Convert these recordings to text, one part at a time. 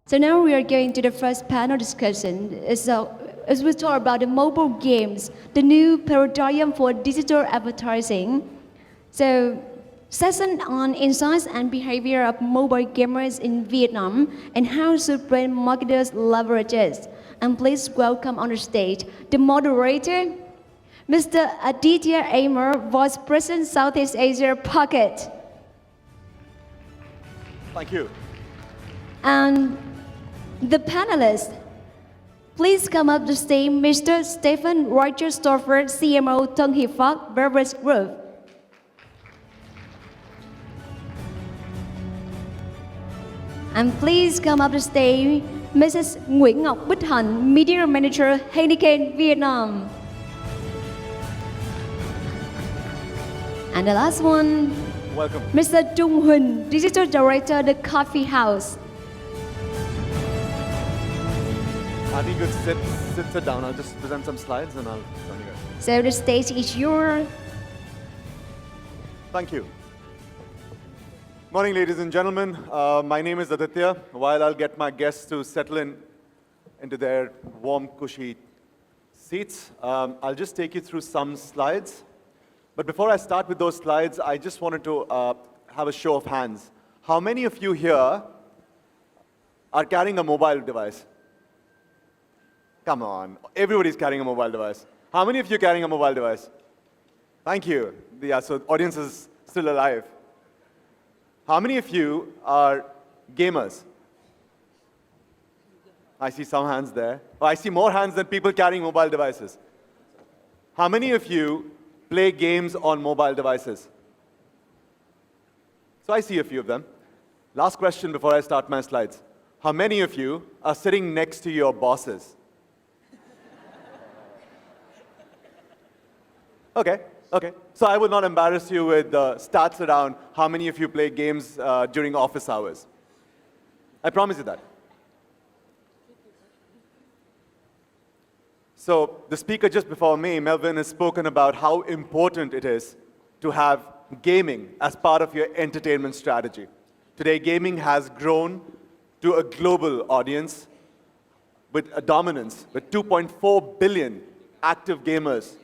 So now we are going to the first panel discussion. As we talk about the mobile games, the new paradigm for digital advertising. So, session on insights and behavior of mobile gamers in Vietnam and how should brand marketers leverage it. And please welcome on the stage the moderator, Mr. Aditya Amer, Vice President Southeast Asia Pocket. Thank you. And the panelists, please come up to stage, Mr. Stephen Roger-Stoffer, CMO Tân Hiệp Phát Beverage Group. And please come up to stage, Mrs. Nguyễn Ngọc Bích Hạnh, Media Manager, Heineken Vietnam. And the last one, Welcome. Mr. Trung Huỳnh, Digital Director, The Coffee House. I think you could sit down. I'll just present some slides and I'll join you guys. So the stage is yours. Thank you. Morning, ladies and gentlemen. My name is Aditya. While I'll get my guests to settle into their warm, cushy seats, I'll just take you through some slides. But before I start with those slides, I just wanted to have a show of hands. How many of you here are carrying a mobile device? Come on, everybody's carrying a mobile device. How many of you are carrying a mobile device? Thank you. Yeah, so the audience is still alive. How many of you are gamers? I see some hands there. Oh, I see more hands than people carrying mobile devices. How many of you play games on mobile devices? So I see a few of them. Last question before I start my slides. How many of you are sitting next to your bosses? Okay. So I will not embarrass you with stats around how many of you play games during office hours. I promise you that. So the speaker just before me, Melvin, has spoken about how important it is to have gaming as part of your entertainment strategy. Today, gaming has grown to a global audience with a dominance, with 2.4 billion active gamers.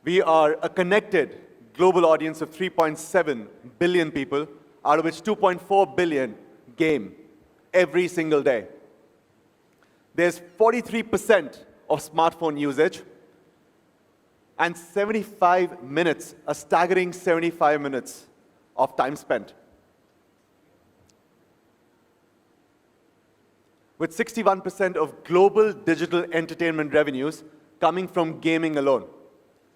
We are a connected global audience of 3.7 billion people, out of which 2.4 billion game every single day. There's 43% of smartphone usage and 75 minutes, a staggering 75 minutes of time spent. With 61% of global digital entertainment revenues coming from gaming alone.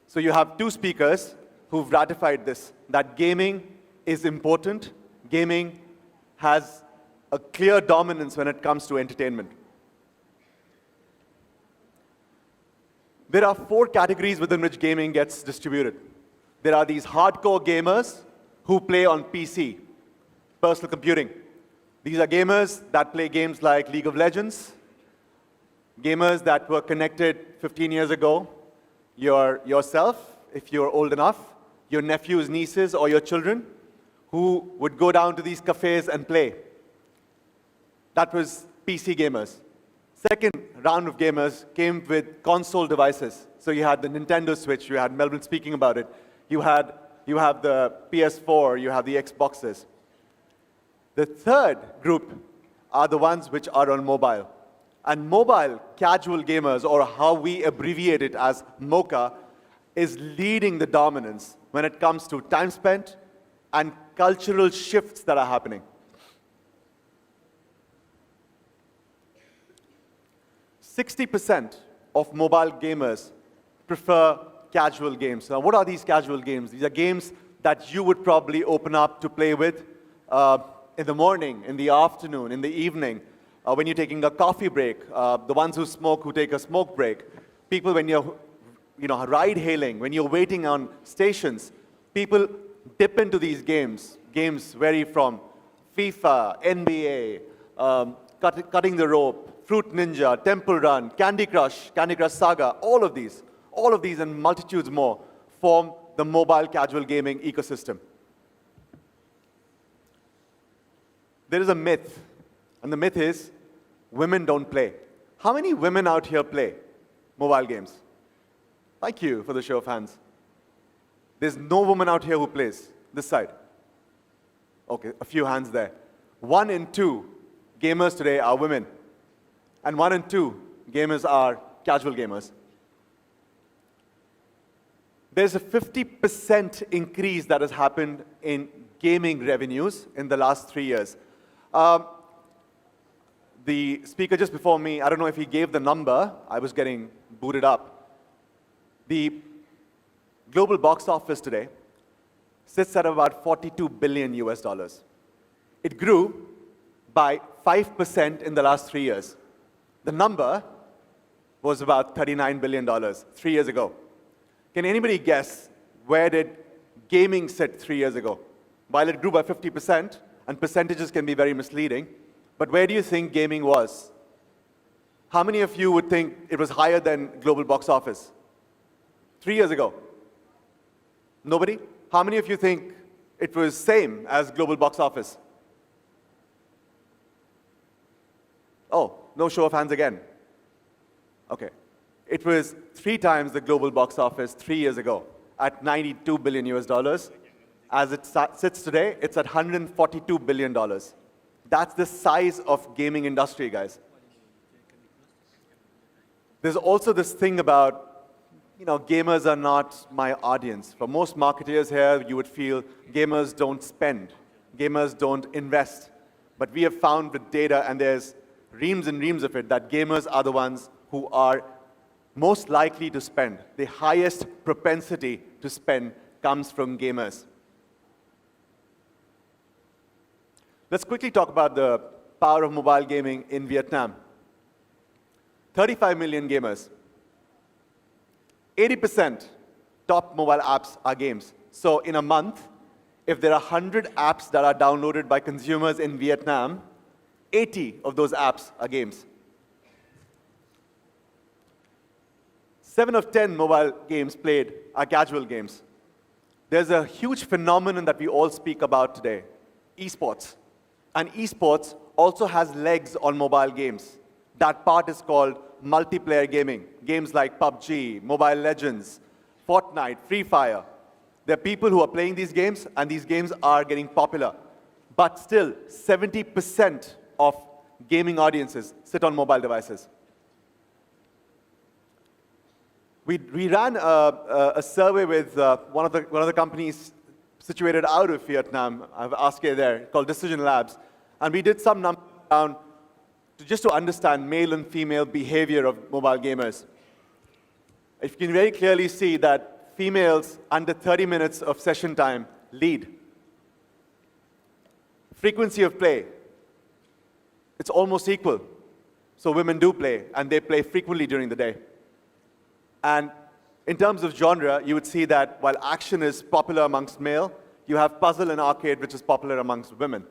So you have two speakers who've ratified this, that gaming is important. Gaming has a clear dominance when it comes to entertainment. There are 4 categories within which gaming gets distributed. There are these hardcore gamers who play on PC, personal computing. These are gamers that play games like League of Legends, gamers that were connected 15 years ago, yourself, if you're old enough, your nephews, nieces, or your children, who would go down to these cafes and play. That was PC gamers. Second round of gamers came with console devices. So you had the Nintendo Switch, you had Melvin speaking about it, you have the PS4, you have the Xboxes. The third group are the ones which are on mobile. And mobile casual gamers, or how we abbreviate it as MoCA, is leading the dominance when it comes to time spent and cultural shifts that are happening. 60% of mobile gamers prefer casual games. Now, what are these casual games? These are games that you would probably open up to play with in the morning, in the afternoon, in the evening, when you're taking a coffee break, the ones who smoke who take a smoke break, people when you're ride-hailing, when you're waiting on stations, people dip into these games. Games vary from FIFA, NBA, cutting the rope, Fruit Ninja, Temple Run, Candy Crush Saga, all of these and multitudes more form the mobile casual gaming ecosystem. there is a myth, and the myth is women don't play. How many women out here play mobile games? Thank you for the show of hands. There's no woman out here who plays. This side. Okay, a few hands there. 1 in 2 gamers today are women. And 1 in 2 gamers are casual gamers. There's a 50% increase that has happened in gaming revenues in the last 3 years. The speaker just before me, I don't know if he gave the number. I was getting booted up. The global box office today sits at about 42 billion US dollars. It grew by 5% in the last 3 years. The number was about $39 billion 3 years ago. Can anybody guess where did gaming sit 3 years ago? While it grew by 50%, and percentages can be very misleading, but where do you think gaming was? How many of you would think it was higher than global box office? 3 years ago? Nobody? How many of you think it was same as global box office? Oh, no show of hands again. Okay. It was 3 times the global box office 3 years ago at 92 billion US dollars. As it sits today, it's at 142 billion dollars. That's the size of gaming industry, guys. There's also this thing about, gamers are not my audience. For most marketeers here, you would feel gamers don't spend. Gamers don't invest. But we have found with data, and there's reams and reams of it, that gamers are the ones who are most likely to spend. The highest propensity to spend comes from gamers. Let's quickly talk about the power of mobile gaming in Vietnam. 35 million gamers. 80% top mobile apps are games. So in a month, if there are 100 apps that are downloaded by consumers in Vietnam, 80 of those apps are games. 7 of 10 mobile games played are casual games. There's a huge phenomenon that we all speak about today, esports. And esports also has legs on mobile games. That part is called multiplayer gaming. Games like PUBG, Mobile Legends, Fortnite, Free Fire. There are people who are playing these games, and these games are getting popular. But still, 70% of gaming audiences sit on mobile devices. We ran a survey with one of the companies situated out of Vietnam. I've asked you there, called Decision Labs. And we did some numbers down just to understand male and female behavior of mobile gamers. You can very clearly see that females under 30 minutes of session time lead. Frequency of play, it's almost equal. So women do play, and they play frequently during the day. And in terms of genre, you would see that while action is popular amongst male, you have puzzle and arcade, which is popular amongst women.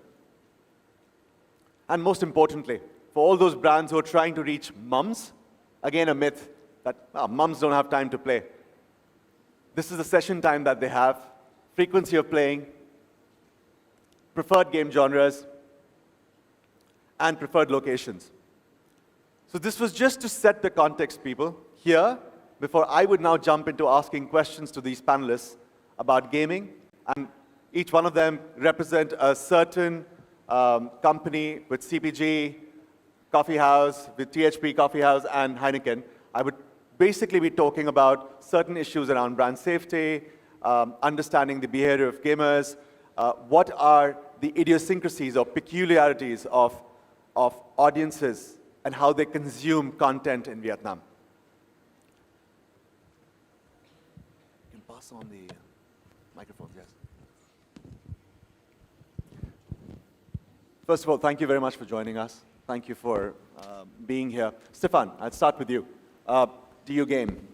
And most importantly, for all those brands who are trying to reach mums, again a myth that mums don't have time to play. This is the session time that they have, frequency of playing, preferred game genres, and preferred locations. So this was just to set the context, people. Here, before I would now jump into asking questions to these panelists about gaming, and each one of them represent a certain company with CPG, coffee house, with THP Coffee House, and Heineken. I would basically be talking about certain issues around brand safety, understanding the behavior of gamers, what are the idiosyncrasies or peculiarities of audiences and how they consume content in Vietnam. You can pass on the microphones, yes. First of all, thank you very much for joining us. Thank you for being here. Stefan, I'll start with you. Do you game?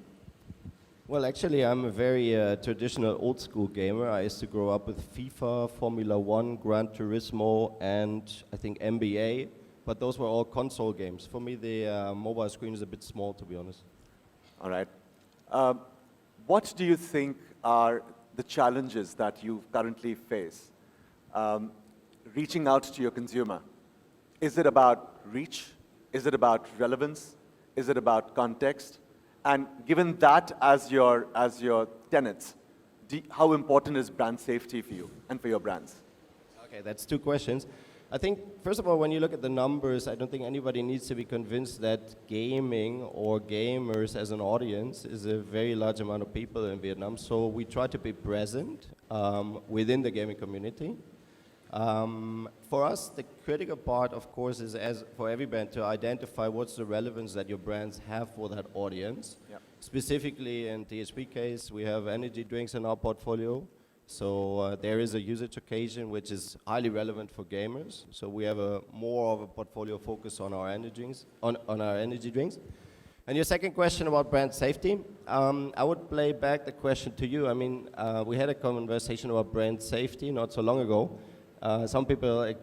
Well, actually, I'm a very traditional old-school gamer. I used to grow up with FIFA, Formula 1, Gran Turismo, and I think NBA. But those were all console games. For me, the mobile screen is a bit small, to be honest. All right. What do you think are the challenges that you currently face? reaching out to your consumer? Is it about reach? Is it about relevance? Is it about context? And given that as your tenets, how important is brand safety for you and for your brands? Okay, that's two questions. I think, first of all, when you look at the numbers, I don't think anybody needs to be convinced that gaming or gamers as an audience is a very large amount of people in Vietnam. So we try to be present within the gaming community. For us, the critical part, of course, is as for every brand to identify what's the relevance that your brands have for that audience. Yep. Specifically in THP case, we have energy drinks in our portfolio. So there is a usage occasion which is highly relevant for gamers. So we have more of a portfolio focus on our energy drinks. On our energy drinks. And your second question about brand safety, I would play back the question to you. I mean, we had a conversation about brand safety not so long ago. Some people,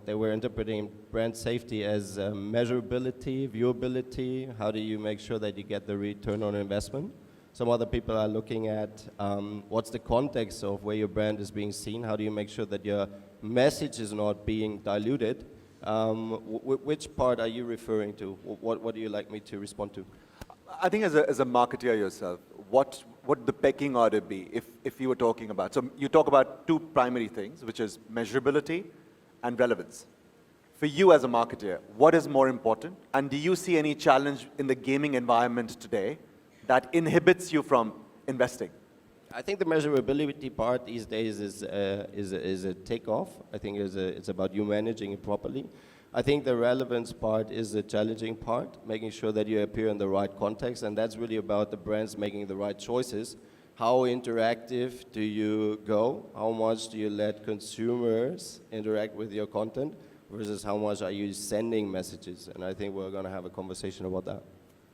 they were interpreting brand safety as measurability, viewability. How do you make sure that you get the return on investment? Some other people are looking at what's the context of where your brand is being seen. How do you make sure that your message is not being diluted? Which part are you referring to? What do you like me to respond to? I think as a marketer yourself, what would the pecking order be if you were talking about? So you talk about two primary things, which is measurability and relevance. For you as a marketer, what is more important? And do you see any challenge in the gaming environment today that inhibits you from investing? I think the measurability part these days is a takeoff. I think it's about you managing it properly. I think the relevance part is the challenging part, making sure that you appear in the right context, and that's really about the brands making the right choices. How interactive do you go? How much do you let consumers interact with your content versus how much are you sending messages? And I think we're going to have a conversation about that.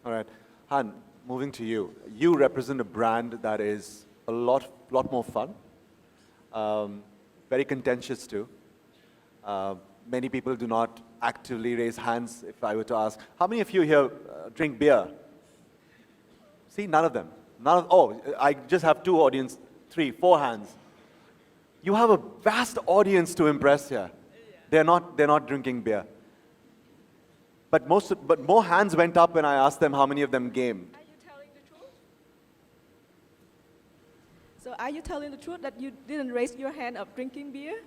All right. Han, moving to you. You represent a brand that is a lot more fun, very contentious too. Many people do not actively raise hands if I were to ask, how many of you here drink beer? See, none of them. Oh, I just have 3, 4 hands. You have a vast audience to impress here. They're not drinking beer. But more hands went up when I asked them how many of them game. Are you telling the truth? So are you telling the truth that you didn't raise your hand of drinking beer?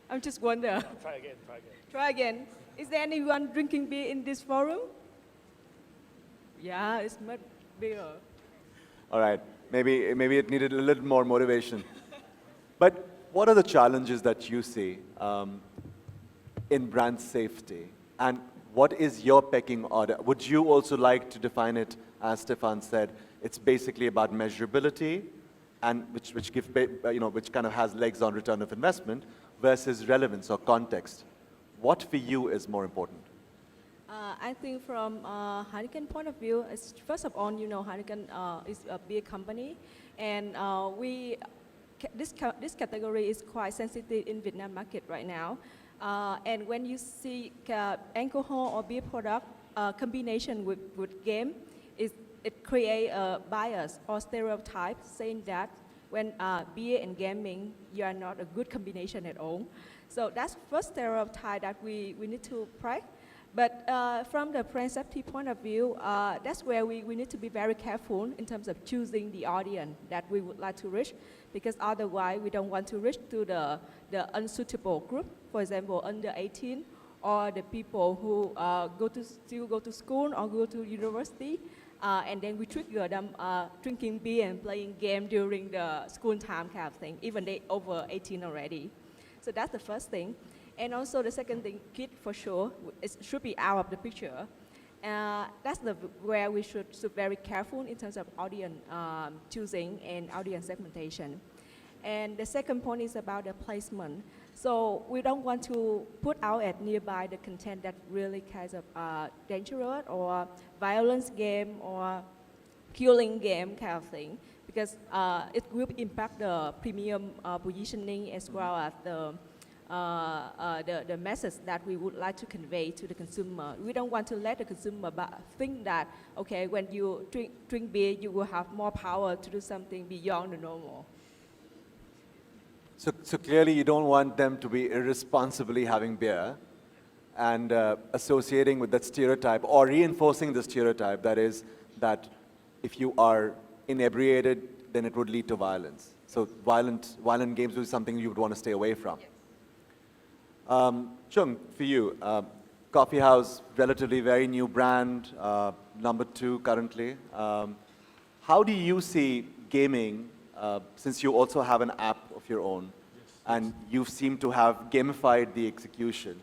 I'm just wondering. Try again. Is there anyone drinking beer in this forum? Yeah, it's much beer. All right. Maybe it needed a little more motivation. But what are the challenges that you see in brand safety? And what is your pecking order? Would you also like to define it, as Stefan said, it's basically about measurability, and which kind of has legs on return of investment, versus relevance or context? What for you is more important? I think from Heineken point of view, first of all, Heineken is a beer company, and this category is quite sensitive in Vietnam market right now. And when you see alcohol or beer product combination with game, it creates a bias or stereotype saying that when beer and gaming, you are not a good combination at all. So that's first stereotype that we need to break. But from the brand safety point of view, that's where we need to be very careful in terms of choosing the audience that we would like to reach, because otherwise we don't want to reach to the unsuitable group, for example, under 18, or the people who still go to school or go to university, and then we trigger them drinking beer and playing game during the school time kind of thing, even they over 18 already. So that's the first thing. And also the second thing, kid for sure, it should be out of the picture. That's where we should be very careful in terms of audience choosing and audience segmentation. And the second point is about the placement. So we don't want to put out at nearby the content that really kind of dangerous or violence game or killing game kind of thing, because it will impact the premium positioning as well as the message that we would like to convey to the consumer. We don't want to let the consumer think that, okay, when you drink beer, you will have more power to do something beyond the normal. So clearly you don't want them to be irresponsibly having beer and associating with that stereotype or reinforcing the stereotype that is that if you are inebriated, then it would lead to violence. So violent games would be something you would want to stay away from. Chung, for you, coffee house, relatively very new brand, number 2 currently. How do you see gaming, since you also have an app of your own, and you seem to have gamified the execution,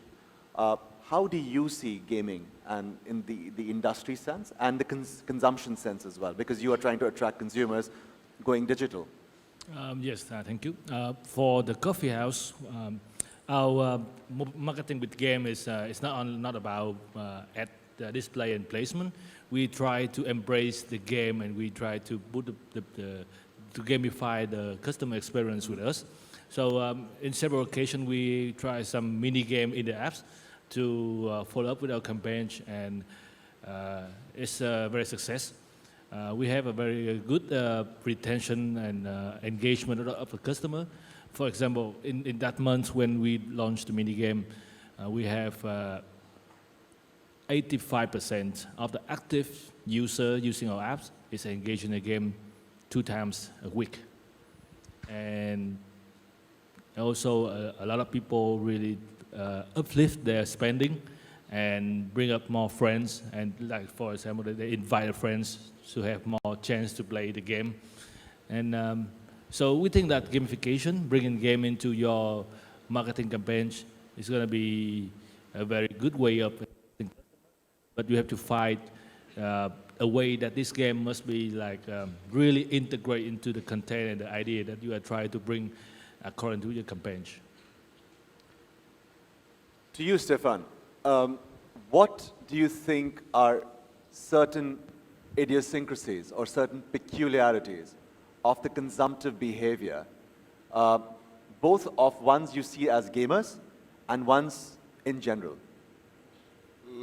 how do you see gaming and in the industry sense and the consumption sense as well? Because you are trying to attract consumers going digital. Yes, thank you. For the coffee house, our marketing with game is not about ad display and placement. We try to embrace the game and we try to put to gamify the customer experience with us. So in several occasions we try some mini game in the apps to follow up with our campaigns, and it's a very success. We have a very good retention and engagement of the customer. For example, in that month when we launched the mini game, we have 85% of the active user using our apps is engaged in the game 2 times a week. And also a lot of people really uplift their spending and bring up more friends, and like for example they invite friends to have more chance to play the game. And so we think that gamification, bringing game into your marketing campaigns, is going to be a very good way of, but you have to find a way that this game must be like really integrate into the content and the idea that you are trying to bring according to your campaigns. To you, Stefan, what do you think are certain idiosyncrasies or certain peculiarities of the consumptive behavior, both of ones you see as gamers and ones in general?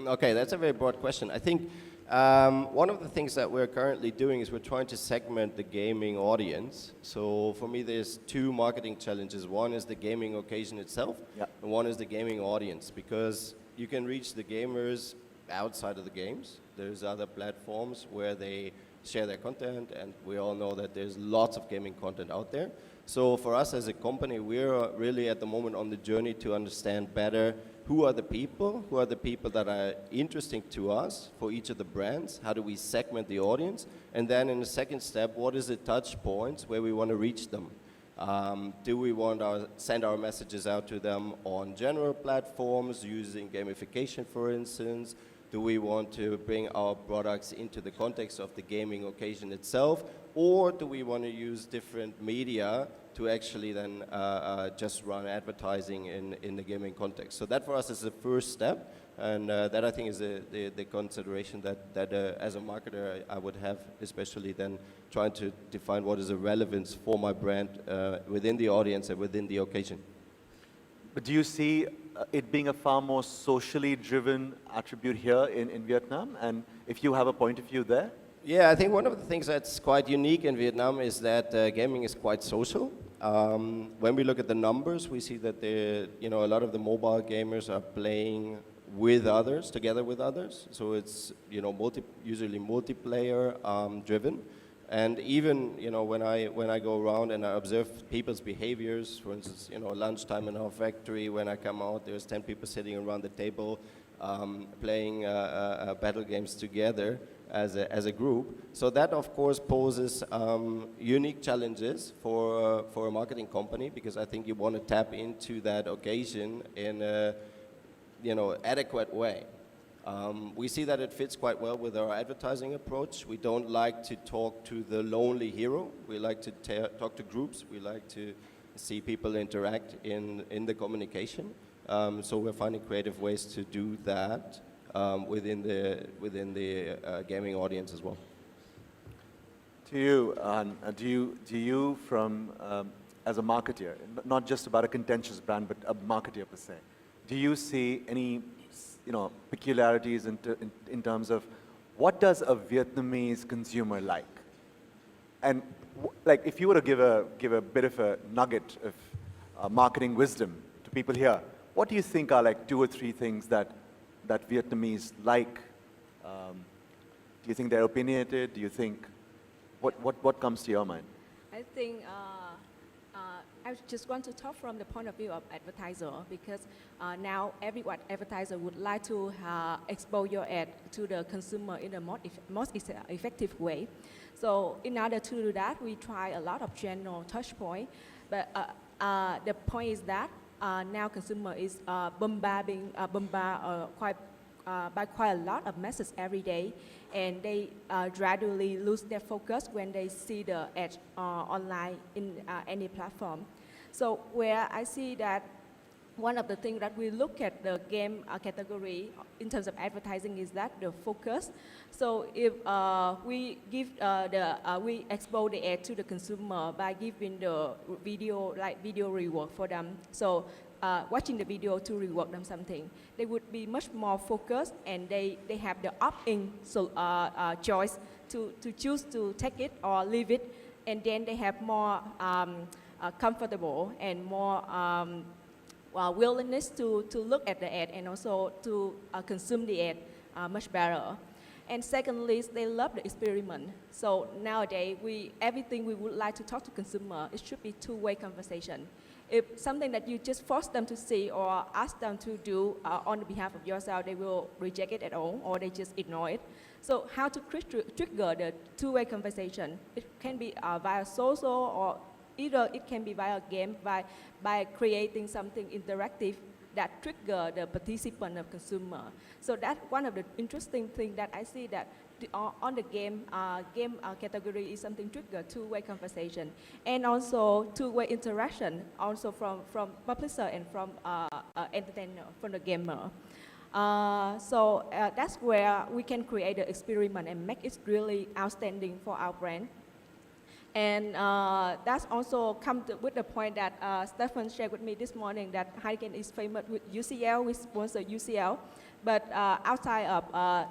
Okay, that's a very broad question. I think one of the things that we're currently doing is we're trying to segment the gaming audience. So for me, there's 2 marketing challenges. One is the gaming occasion itself, and one is the gaming audience, because you can reach the gamers outside of the games. There's other platforms where they share their content, and we all know that there's lots of gaming content out there. So for us as a company, we're really at the moment on the journey to understand better who are the people that are interesting to us for each of the brands, how do we segment the audience, and then in the second step, what is the touch points where we want to reach them? Do we want to send our messages out to them on general platforms using gamification, for instance? Do we want to bring our products into the context of the gaming occasion itself? Or do we want to use different media to actually then just run advertising in the gaming context? So that for us is the first step, and that I think is the consideration that as a marketer I would have, especially then trying to define what is the relevance for my brand within the audience and within the occasion. But do you see it being a far more socially driven attribute here in Vietnam? And if you have a point of view there? Yeah, I think one of the things that's quite unique in Vietnam is that gaming is quite social. When we look at the numbers, we see that a lot of the mobile gamers are playing with others, together with others. So it's usually multiplayer driven. And even when I go around and I observe people's behaviors, for instance, lunchtime in our factory, when I come out, there's 10 people sitting around the table playing battle games together as a group. So that of course poses unique challenges for a marketing company, because I think you want to tap into that occasion in a adequate way. We see that it fits quite well with our advertising approach. We don't like to talk to the lonely hero. We like to talk to groups. We like to see people interact in the communication. So we're finding creative ways to do that within the gaming audience as well. To you, do you from as a marketer, not just about a contentious brand, but a marketer per se, do you see any peculiarities in terms of what does a Vietnamese consumer like? And like if you were to give a bit of a nugget of marketing wisdom to people here, what do you think are like 2 or 3 things that Vietnamese like? Do you think they're opinionated? Do you think, what comes to your mind? I think I just want to talk from the point of view of advertiser, because now every advertiser would like to expose your ad to the consumer in the most effective way. So in order to do that, we try a lot of general touch point, but the point is that now consumer is bombarded by quite a lot of messages every day, and they gradually lose their focus when they see the ad online in any platform. So where I see that one of the things that we look at the game category in terms of advertising is that the focus. So if we give we expose the ad to the consumer by giving the video reward for them. So watching the video to reward them something, they would be much more focused, and they have the opt-in choice to choose to take it or leave it, and then they have more comfortable and more willingness to look at the ad and also to consume the ad much better. And secondly, they love the experiment. So nowadays, everything we would like to talk to consumer, it should be two-way conversation. If something that you just force them to see or ask them to do on the behalf of yourself, they will reject it at all, or they just ignore it. So how to trigger the two-way conversation? It can be via social, or either it can be via a game, by creating something interactive that trigger the participant of consumer. So that's one of the interesting things that I see, that on the game category is something trigger two-way conversation, and also two-way interaction, also from publisher and from entertainer, from the gamer. So that's where we can create the experiment and make it really outstanding for our brand. And that's also come with the point that Stefan shared with me this morning, that Heineken is famous with UCL, we sponsor UCL, but outside of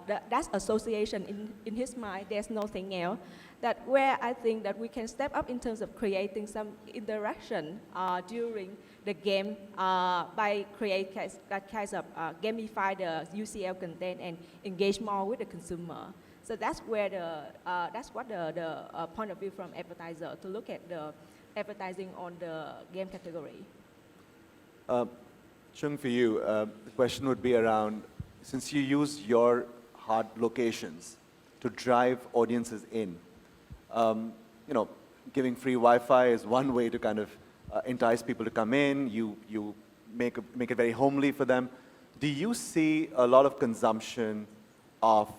that association in his mind, there's nothing else. That where I think that we can step up in terms of creating some interaction during the game by create that kind of gamify the UCL content and engage more with the consumer. So that's where that's what the point of view from advertiser, to look at the advertising on the game category. Chung, for you, the question would be around, since you use your hard locations to drive audiences in, you know, giving free Wi-Fi is one way to kind of entice people to come in. You make it very homely for them. Do you see a lot of consumption of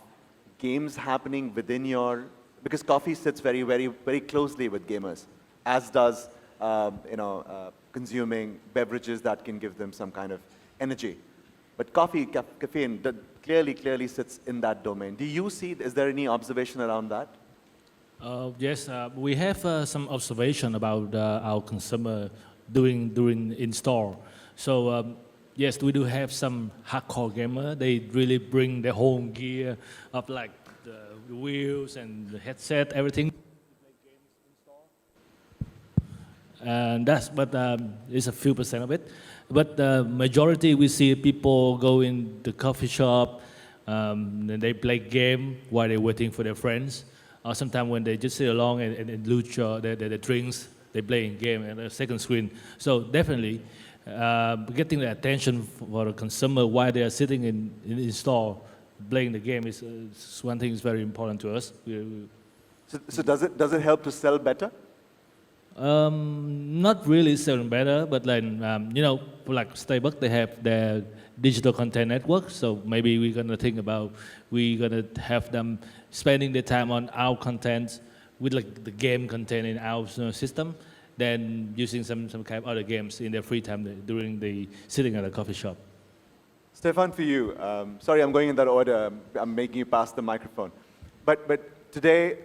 games happening within your, because coffee sits very, very, very closely with gamers, as does consuming beverages that can give them some kind of energy. But caffeine clearly sits in that domain. Do you see, is there any observation around that? Yes, we have some observation about our consumer during in-store. So yes, we do have some hardcore gamer. They really bring their whole gear of like the wheels and the headset, everything. And it's a few percent of it. But the majority, we see people go in the coffee shop, and they play game while they're waiting for their friends. Or sometimes when they just sit along and lose their drinks, they play in game and a second screen. So definitely, getting the attention for the consumer while they are sitting in store playing the game is one thing is very important to us. So does it help to sell better? Not really selling better, but like for like Starbucks, they have their digital content network. So maybe we're gonna think about have them spending their time on our content with like the game content in our system, then using some kind of other games in their free time during the sitting at a coffee shop. Stefan, for you, sorry, I'm going in that order. I'm making you pass the microphone. But today,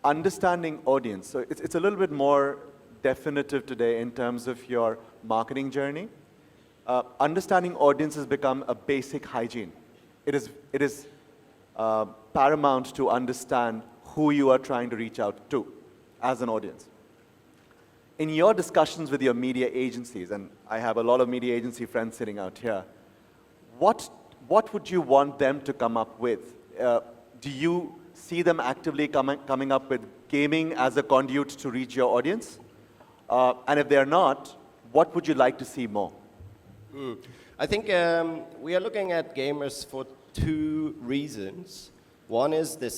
understanding audience. So it's a little bit more definitive today in terms of your marketing journey. Understanding audience has become a basic hygiene. It is paramount to understand who you are trying to reach out to as an audience. In your discussions with your media agencies, and I have a lot of media agency friends sitting out here, what would you want them to come up with? Do you see them actively coming up with gaming as a conduit to reach your audience? And if they're not, what would you like to see more? I think we are looking at gamers for two reasons. One is the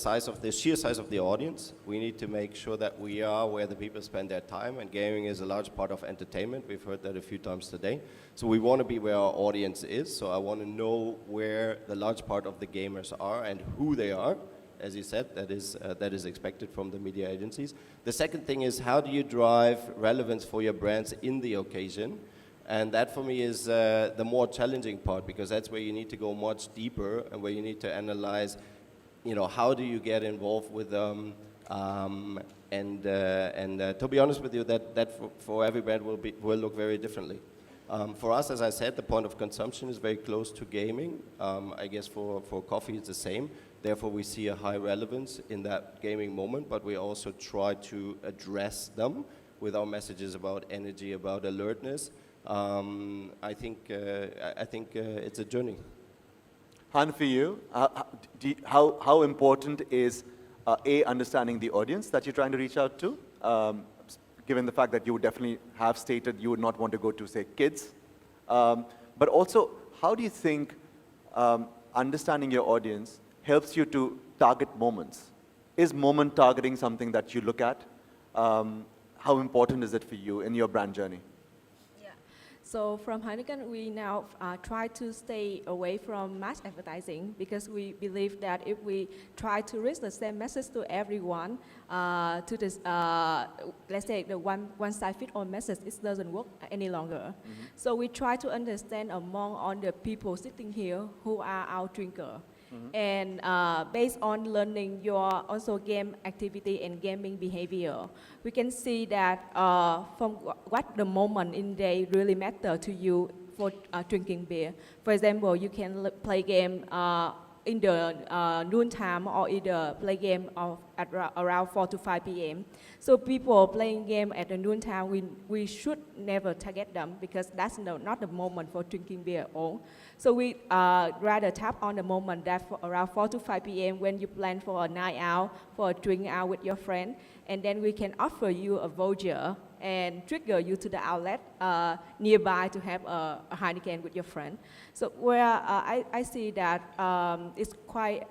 sheer size of the audience. We need to make sure that we are where the people spend their time, and gaming is a large part of entertainment. We've heard that a few times today. So we want to be where our audience is. So I want to know where the large part of the gamers are and who they are. As you said, that is expected from the media agencies. The second thing is, how do you drive relevance for your brands in the occasion? And that for me is the more challenging part, because that's where you need to go much deeper and where you need to analyze, how do you get involved with them? To be honest with you, that for every brand will look very differently. For us, as I said, the point of consumption is very close to gaming. I guess for coffee it's the same. Therefore, we see a high relevance in that gaming moment, but we also try to address them with our messages about energy, about alertness. I think it's a journey. Han, for you, how important is understanding the audience that you're trying to reach out to? Given the fact that you would definitely have stated you would not want to go to, say, kids. But also, how do you think understanding your audience helps you to target moments? Is moment targeting something that you look at? How important is it for you in your brand journey? So from Heineken, we now try to stay away from mass advertising, because we believe that if we try to reach the same message to everyone, to this, let's say the one-size-fits-all message, it doesn't work any longer. Mm-hmm. So we try to understand among all the people sitting here who are our drinkers. Mm-hmm. And based on learning your also game activity and gaming behavior, we can see that from what the moment in day really matter to you for drinking beer. For example, you can play game in the noon time, or either play game at around 4 to 5 p.m. So people playing game at the noon time, we should never target them, because that's not the moment for drinking beer at all. So we rather tap on the moment that for around 4 to 5 p.m. when you plan for a night out, for a drink out with your friend, and then we can offer you a voucher and trigger you to the outlet nearby to have a Heineken with your friend. So where I see that it's quite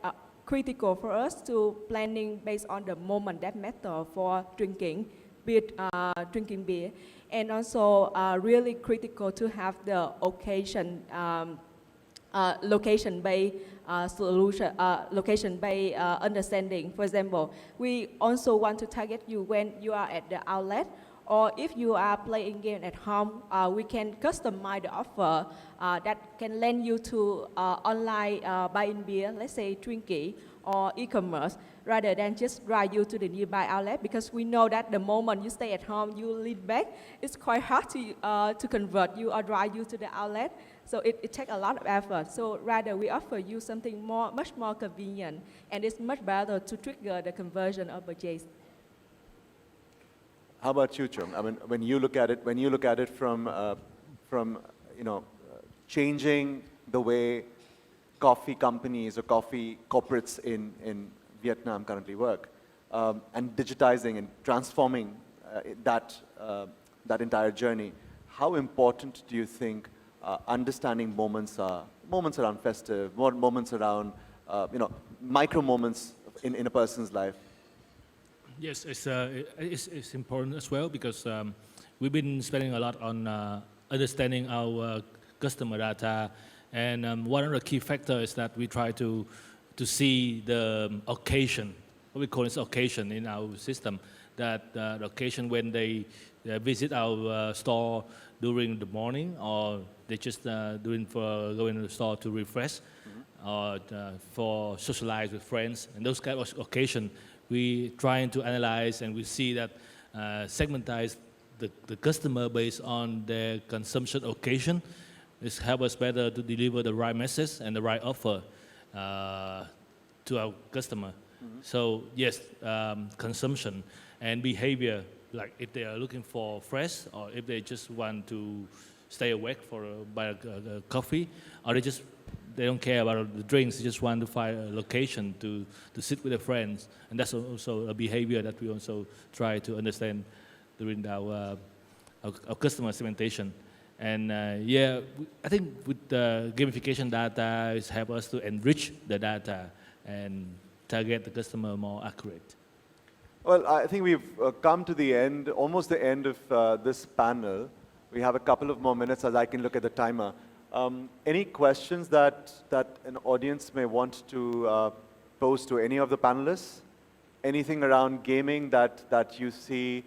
critical for us to planning based on the moment that matter for drinking beer, and also really critical to have the occasion. Location-based solution, location-based understanding. For example, we also want to target you when you are at the outlet, or if you are playing game at home, we can customize the offer that can lend you to online buying beer, let's say Twinkie or e-commerce, rather than just drive you to the nearby outlet, because we know that the moment you stay at home, you lean back, it's quite hard to convert you or drive you to the outlet. So it takes a lot of effort. So rather we offer you something much more convenient, and it's much better to trigger the conversion of purchase. How about you, Chung? I mean, when you look at it from changing the way coffee companies or coffee corporates in Vietnam currently work, and digitizing and transforming that entire journey, how important do you think understanding moments around festive, moments around micro moments in a person's life? Yes, it's important as well, because we've been spending a lot on understanding our customer data, and one of the key factors is that we try to see the occasion, what we call this occasion in our system, that the occasion when they visit our store during the morning, or they just going to the store to refresh, or for socialize with friends, and those kind of occasion. We trying to analyze, and we see that segmentize the customer based on their consumption occasion. This help us better to deliver the right message and the right offer to our customer. Mm-hmm. So yes, consumption and behavior like if they are looking for fresh, or if they just want to stay awake for buy a coffee, or they don't care about the drinks. They just want to find a location to sit with their friends, and that's also a behavior that we also try to understand during our customer segmentation. And I think with the gamification data, it helps us to enrich the data and target the customer more accurate. Well, I think we've come to the end, almost the end of this panel. We have a couple of more minutes as I can look at the timer. Any questions that an audience may want to pose to any of the panelists? Anything around gaming that you see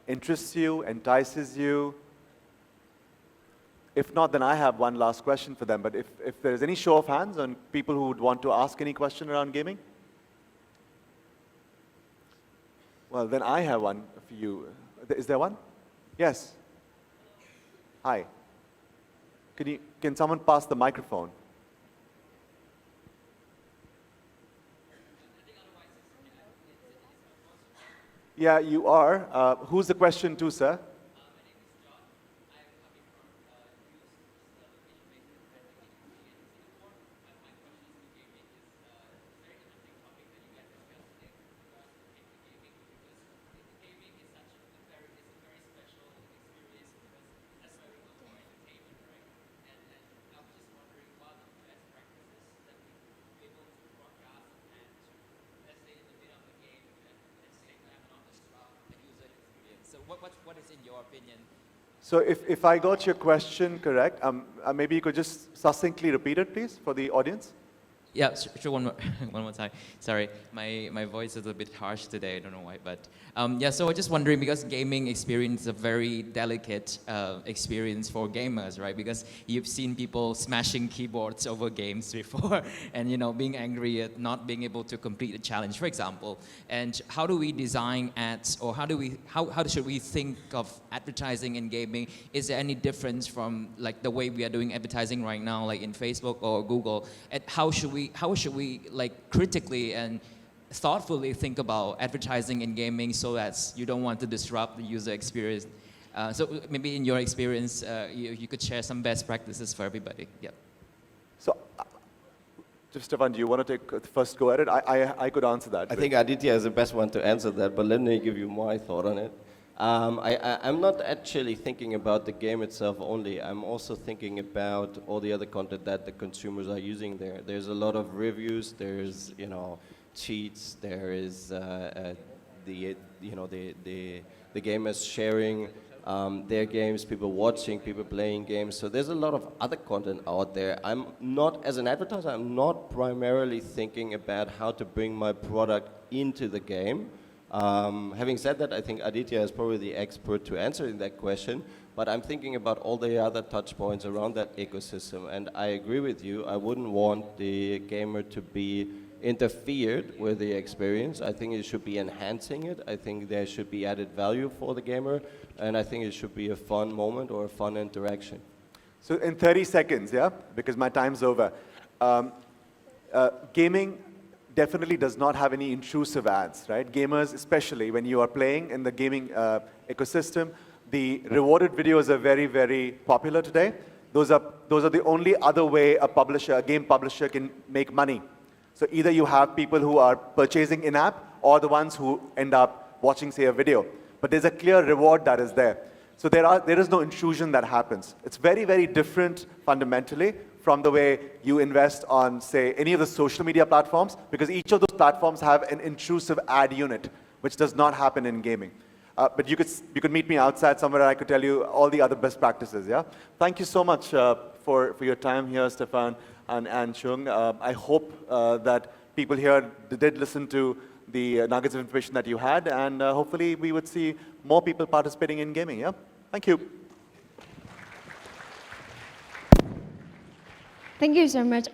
interests you, entices you? If not, then I have one last question for them. But if there's any show of hands on people who would want to ask any question around gaming? Well, then I have one for you. Is there one? Yes. Hi. Can someone pass the microphone? Yeah, you are. Who's the question to, sir? What is in your opinion? So if I got your question correct, maybe you could just succinctly repeat it, please, for the audience. Yeah, sure. One more time. Sorry, my voice is a bit harsh today. I don't know why, but yeah. So I'm just wondering, because gaming experience is a very delicate experience for gamers, right? Because you've seen people smashing keyboards over games before, and being angry at not being able to complete a challenge, for example. And how do we design ads, or how should we think of advertising in gaming? Is there any difference from like the way we are doing advertising right now, like in Facebook or Google? And how should we like critically and thoughtfully think about advertising in gaming so that you don't want to disrupt the user experience? So maybe in your experience, you could share some best practices for everybody. Yeah. So, just Stefan, do you want to take the first go at it? I could answer that. I think Aditya is the best one to answer that, but let me give you my thought on it. I'm not actually thinking about the game itself only. I'm also thinking about all the other content that the consumers are using there. There's a lot of reviews. There's cheats. There is the gamers sharing their games, people watching, people playing games. So there's a lot of other content out there. I'm not, as an advertiser, I'm not primarily thinking about how to bring my product into the game. Having said that, I think Aditya is probably the expert to answer that question, but I'm thinking about all the other touch points around that ecosystem, and I agree with you. I wouldn't want the gamer to be interfered with the experience. I think it should be enhancing it. I think there should be added value for the gamer, and I think it should be a fun moment or a fun interaction. So in 30 seconds, yeah, because my time's over. Gaming definitely does not have any intrusive ads, right? Gamers, especially when you are playing in the gaming ecosystem, the rewarded videos are very, very popular today. Those are the only other way a game publisher can make money. So either you have people who are purchasing in-app, or the ones who end up watching, say, a video. But there's a clear reward that is there. So there is no intrusion that happens. It's very, very different fundamentally from the way you invest on, say, any of the social media platforms, because each of those platforms have an intrusive ad unit, which does not happen in gaming. But you could meet me outside somewhere, and I could tell you all the other best practices. Yeah. Thank you so much for your time here, Stefan and Chung. I hope that people here did listen to the nuggets of information that you had, and hopefully we would see more people participating in gaming. Yeah. Thank you. Thank you so much.